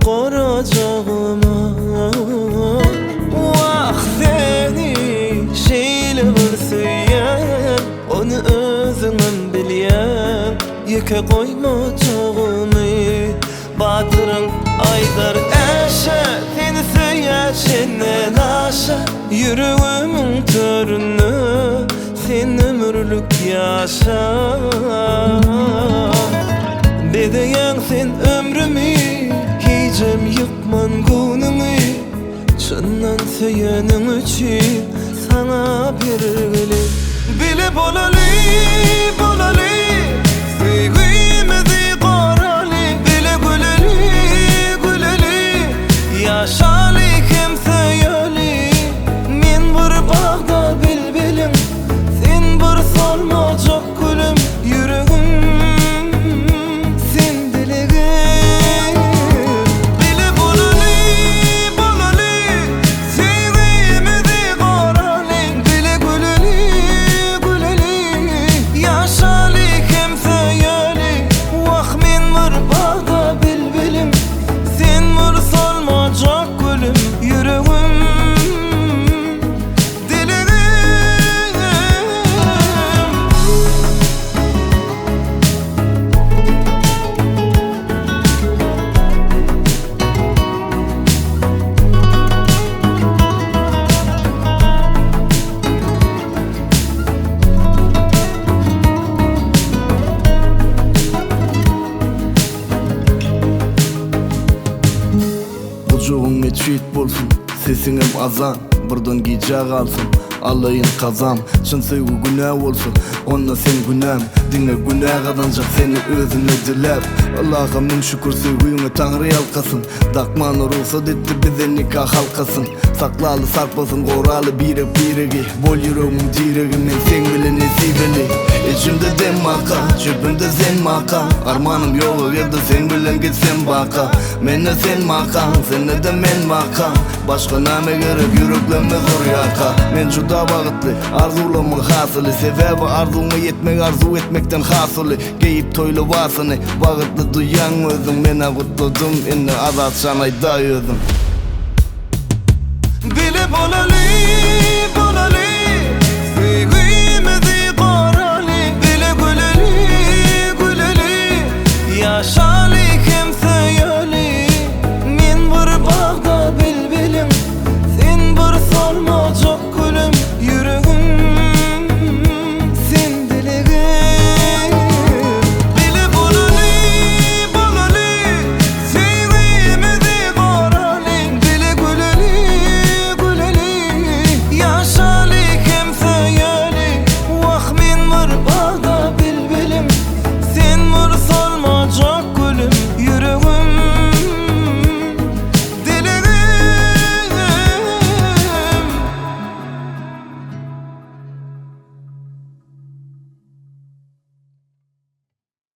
koracağıma. Vah seni şeyle bir süyen, onu özümün bilyen, yeke koymacağımı. Batırın aydar eşe, seni söyleşinden aşa. Yüreğimin törünü sen ömürlük yaşa. Bedeyen sen ömrümü, hicem yıkman günümü. Çından söylenim için sana birgili. Bile bolalı, bolalı, sevgimizi koralı. Bile güleli, güleli, yaşalı kimse yöli. Men bir bağda bilbilim, sen bir solmacak gülüm. Yüreğim sen dilegim. Bile bolalı, bolalı, sevgimizi koralı. Bile güleli, güleli, yaşalı kimse yöli. Vah men bir bağda bilbilim, sen bir solmacak gülüm. Yüreğim dilegim. Ucuğun etşit bolsun, sesinem azan. Buradan gece kalsın, Allah'ın kazam. Çın sevgi günah olsun, onna sen günahım. Dinle günah kadancak seni özüne dilep. Allah'a min şükür sevgiğine Tanrı yalkasın. Dakmanı ruhsat etti bize nikah halkasın. Saklalı sarpasın, koralı biregi. Bol yüreğimin direğinden sen bile nesibeli. İçimde dem maka, cebimde sen maka. Armanım yok evde sen bilen gitsen baka. Menne sen maka, senne de men maka. Başka name gerek yüreklenme zor yaka. Men juda bağıtlı, arzulamın hasılı. Sebebi arzuma yetmek, arzu etmekten hasılı. Geyip toylu vasını, bağıtlı duyan özüm. Mena kutladım, inni azat şanayda özüm. Bile bolalı,